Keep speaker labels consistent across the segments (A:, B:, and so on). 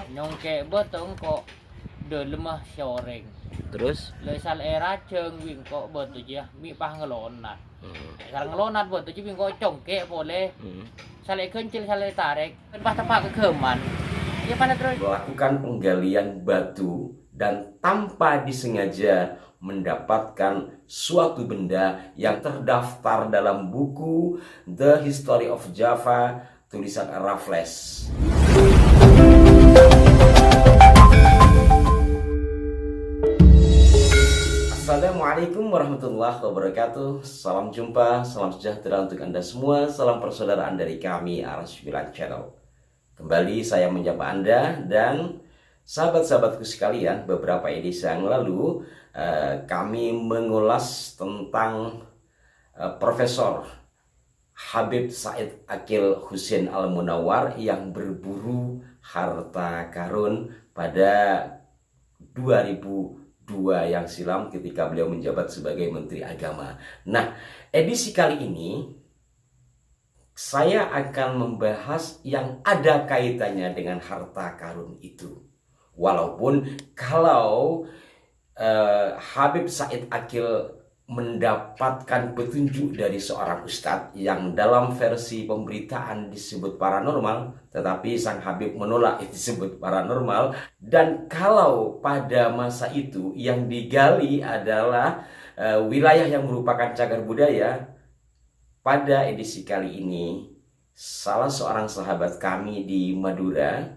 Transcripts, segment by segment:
A: Nyongke betong kok de lemah syoreng.
B: Terus
A: Lesal era ceng wing kok betu ya mi pah ngelonat. Sal ngelonat betu ci wing kok congke boleh. Sale kencil sale tarik kan pas tepak kegeman. Ya pada terus
C: melakukan penggalian batu dan tanpa disengaja mendapatkan suatu benda yang terdaftar dalam buku The History of Java tulisan Raffles. Assalamualaikum warahmatullahi wabarakatuh. Salam jumpa, salam sejahtera untuk Anda semua. Salam persaudaraan dari kami Aras9 Channel. Kembali saya menyapa Anda dan sahabat-sahabatku sekalian. Beberapa edisi yang lalu kami mengulas tentang Profesor Habib Said Aqil Husain Al-Munawwar yang berburu harta karun pada 2002 yang silam ketika beliau menjabat sebagai Menteri Agama. Nah, edisi kali ini saya akan membahas yang ada kaitannya dengan harta karun itu. Walaupun kalau Habib Said Aqil mendapatkan petunjuk dari seorang ustadz yang dalam versi pemberitaan disebut paranormal, tetapi sang Habib menolak itu disebut paranormal. Dan kalau pada masa itu yang digali adalah wilayah yang merupakan cagar budaya, pada edisi kali ini salah seorang sahabat kami di Madura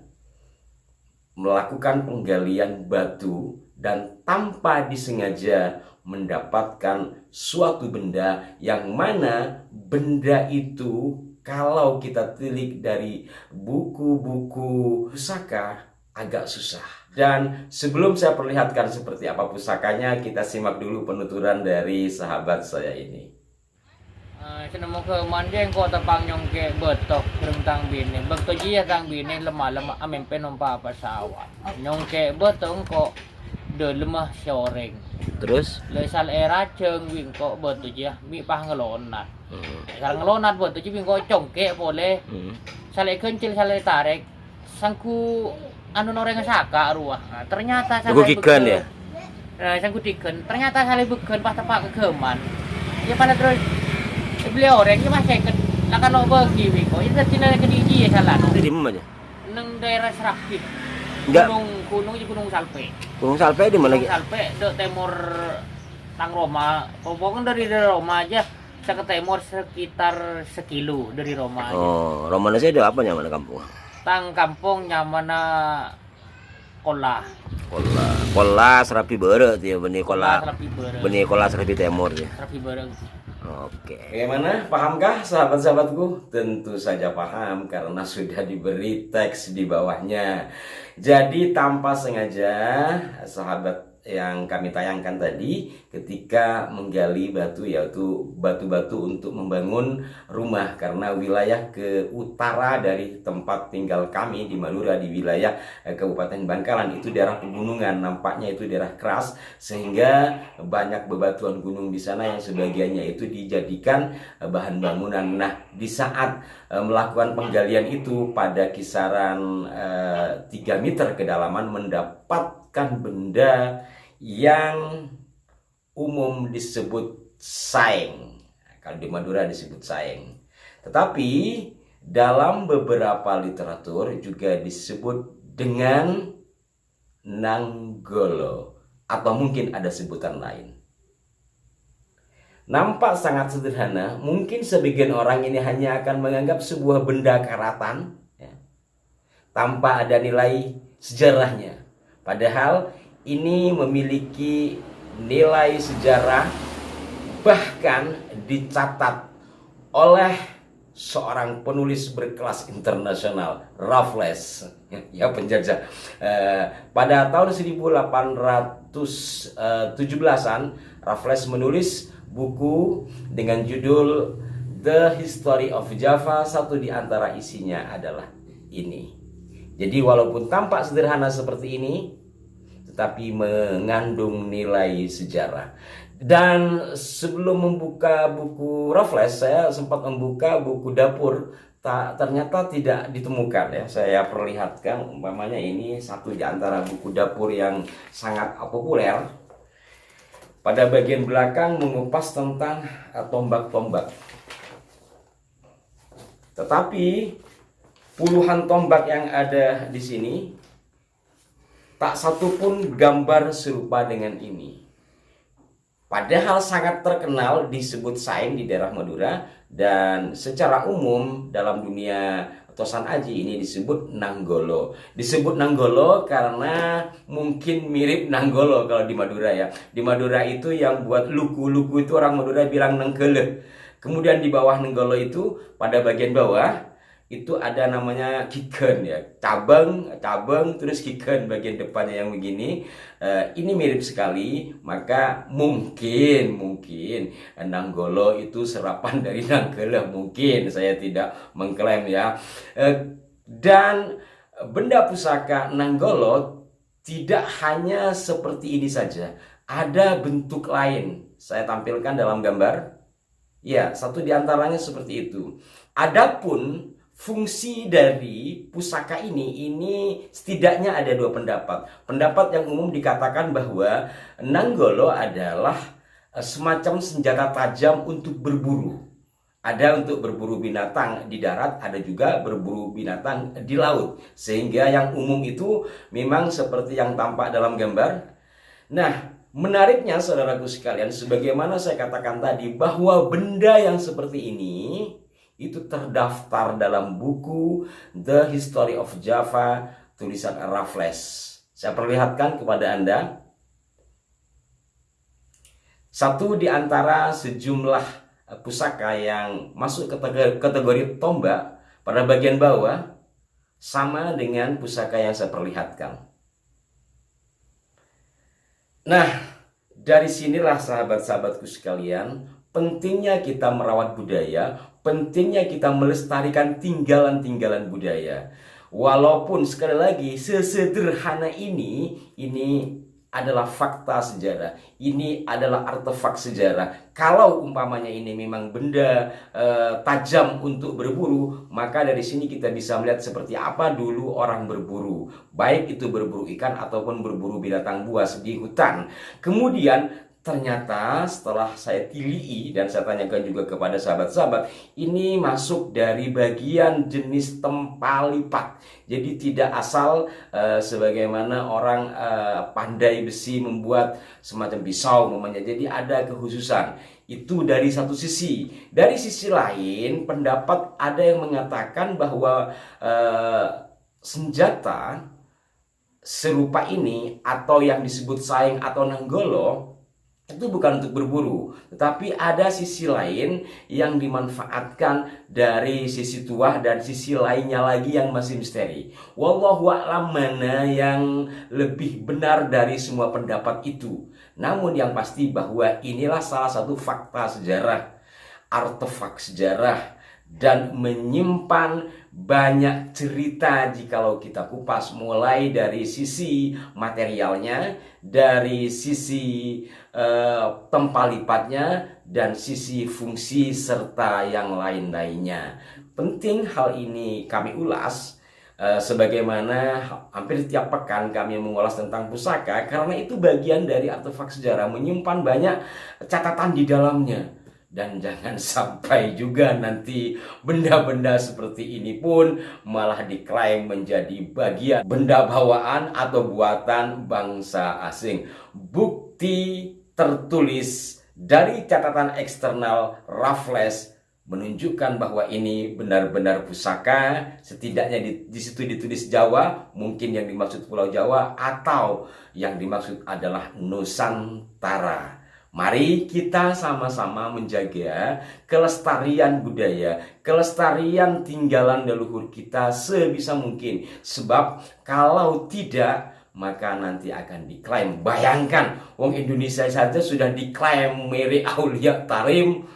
C: melakukan penggalian batu dan tanpa disengaja mendapatkan suatu benda yang mana benda itu kalau kita tilik dari buku-buku pusaka agak susah. Dan sebelum saya perlihatkan seperti apa pusakanya, kita simak dulu penuturan dari sahabat saya ini.
A: senemu ke manjeng kok tepang nyongke betok berentang bini. Betul ya tang bini lemah-lemah amempe nompa pesawat. Nyongke betong kok de lemah syoreng.
B: terus
A: Lesal era ceng wing kok betu ya mi pah ngelonat. Sal ngelonat betu ci wing kok congke boleh. Sale kencil sale tarik sangku anu noreng saka ruah. Nah, ternyata
B: Sangku kiken ya?
A: Sangku diken. Ternyata sale beken pas tepak kegeman. Ya pada terus beliau orang ini masih ke lakan lo bagi wing kok. Itu tina ke di ya salah.
B: itu di mana aja?
A: Neng daerah Serapit.
B: Enggak.
A: Gunung Salpe.
B: Gunung Salpe di mana lagi?
A: Salpe de timur Tang Roma. Pokoknya dari Roma aja saya ke timur sekitar sekilo dari Roma aja.
B: Oh, Romana sih ada apa nyaman kampung?
A: Tang kampung nyamana Kola.
B: Kola Serapi Bere ya, benih kola.
A: Serapi Bareng.
B: Benih kola Serapi Timur ya.
A: Serapi Bareng.
B: Oke.
C: Bagaimana? Pahamkah sahabat-sahabatku? Tentu saja paham karena sudah diberi teks di bawahnya. Jadi tanpa sengaja sahabat yang kami tayangkan tadi ketika menggali batu, yaitu batu-batu untuk membangun rumah, karena wilayah ke utara dari tempat tinggal kami di Madura di wilayah Kabupaten Bangkalan itu daerah pegunungan, nampaknya itu daerah keras sehingga banyak bebatuan gunung di sana yang sebagiannya itu dijadikan bahan bangunan. Nah, di saat melakukan penggalian itu pada kisaran 3 meter kedalaman mendapatkan benda yang umum disebut saeng. Kalau di Madura disebut saeng. Tetapi dalam beberapa literatur juga disebut dengan nanggolo atau mungkin ada sebutan lain. Nampak sangat sederhana. Mungkin sebagian orang ini hanya akan menganggap sebuah benda karatan ya, tanpa ada nilai sejarahnya. Padahal ini memiliki nilai sejarah, bahkan dicatat oleh seorang penulis berkelas internasional, Raffles, ya penjajah. Pada tahun 1817-an, Raffles menulis buku dengan judul The History of Java. Satu di antara isinya adalah ini. Jadi walaupun tampak sederhana seperti ini, tetapi mengandung nilai sejarah. Dan sebelum membuka buku Raffles, saya sempat membuka buku dapur ternyata tidak ditemukan ya. Saya perlihatkan umpamanya ini satu di antara buku dapur yang sangat populer. Pada bagian belakang mengupas tentang tombak-tombak. Tetapi puluhan tombak yang ada di sini tak satu pun gambar serupa dengan ini. Padahal sangat terkenal disebut saing di daerah Madura, dan secara umum dalam dunia Tosan Aji ini disebut Nanggolo. Disebut Nanggolo karena mungkin mirip Nanggolo kalau di Madura ya. Di Madura itu yang buat luku-luku itu orang Madura bilang Nenggele. Kemudian di bawah Nenggolo itu pada bagian bawah itu ada namanya kiken ya, cabang terus kiken bagian depannya yang begini. Ini mirip sekali, maka mungkin Nanggolo itu serapan dari Nanggele, mungkin, saya tidak mengklaim ya. Dan benda pusaka Nanggolo tidak hanya seperti ini saja, ada bentuk lain. Saya tampilkan dalam gambar. Ya, satu di antaranya seperti itu. Adapun fungsi dari pusaka ini setidaknya ada dua pendapat. Pendapat yang umum dikatakan bahwa Nanggolo adalah semacam senjata tajam untuk berburu. Ada untuk berburu binatang di darat, ada juga berburu binatang di laut. Sehingga yang umum itu memang seperti yang tampak dalam gambar. Nah, menariknya saudaraku sekalian, sebagaimana saya katakan tadi bahwa benda yang seperti ini itu terdaftar dalam buku The History of Java tulisan Raffles. Saya perlihatkan kepada Anda. Satu di antara sejumlah pusaka yang masuk kategori tombak pada bagian bawah sama dengan pusaka yang saya perlihatkan. Nah, dari sinilah sahabat-sahabatku sekalian, pentingnya kita merawat budaya, pentingnya kita melestarikan tinggalan-tinggalan budaya. Walaupun sekali lagi sesederhana ini adalah fakta sejarah, ini adalah artefak sejarah. Kalau umpamanya ini memang benda tajam untuk berburu, maka dari sini kita bisa melihat seperti apa dulu orang berburu, baik itu berburu ikan ataupun berburu binatang buas di hutan. Kemudian ternyata setelah saya tilii dan saya tanyakan juga kepada sahabat-sahabat, ini masuk dari bagian jenis tempat lipat. Jadi tidak asal sebagaimana orang pandai besi membuat semacam pisau namanya. Jadi ada kekhususan. Itu dari satu sisi. Dari sisi lain, pendapat ada yang mengatakan bahwa senjata serupa ini atau yang disebut saing atau Nanggolo itu bukan untuk berburu, tetapi ada sisi lain yang dimanfaatkan dari sisi tuah dan sisi lainnya lagi yang masih misteri. Wallahu a'lam mana yang lebih benar dari semua pendapat itu. Namun yang pasti bahwa inilah salah satu fakta sejarah, artefak sejarah, dan menyimpan banyak cerita jikalau kita kupas, mulai dari sisi materialnya, dari sisi tempat lipatnya, dan sisi fungsi serta yang lain-lainnya. Penting hal ini kami ulas sebagaimana hampir tiap pekan kami mengulas tentang pusaka, karena itu bagian dari artefak sejarah, menyimpan banyak catatan di dalamnya. Dan jangan sampai juga nanti benda-benda seperti ini pun malah diklaim menjadi bagian benda bawaan atau buatan bangsa asing. Bukti tertulis dari catatan eksternal Raffles menunjukkan bahwa ini benar-benar pusaka. Setidaknya di situ ditulis Jawa, mungkin yang dimaksud Pulau Jawa, atau yang dimaksud adalah Nusantara. Mari kita sama-sama menjaga kelestarian budaya, kelestarian tinggalan leluhur kita sebisa mungkin. Sebab kalau tidak, maka nanti akan diklaim. Bayangkan, wong Indonesia saja sudah diklaim Mere Aulia Tarim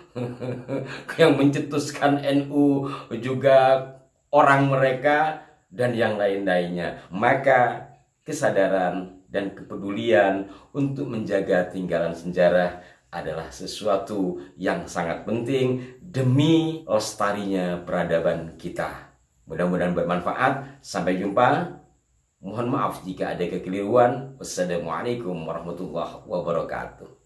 C: yang mencetuskan NU, juga orang mereka dan yang lain-lainnya. Maka kesadaran dan kepedulian untuk menjaga tinggalan sejarah adalah sesuatu yang sangat penting demi lestarinya peradaban kita. Mudah-mudahan bermanfaat. Sampai jumpa. Mohon maaf jika ada kekeliruan. Wassalamualaikum warahmatullahi wabarakatuh.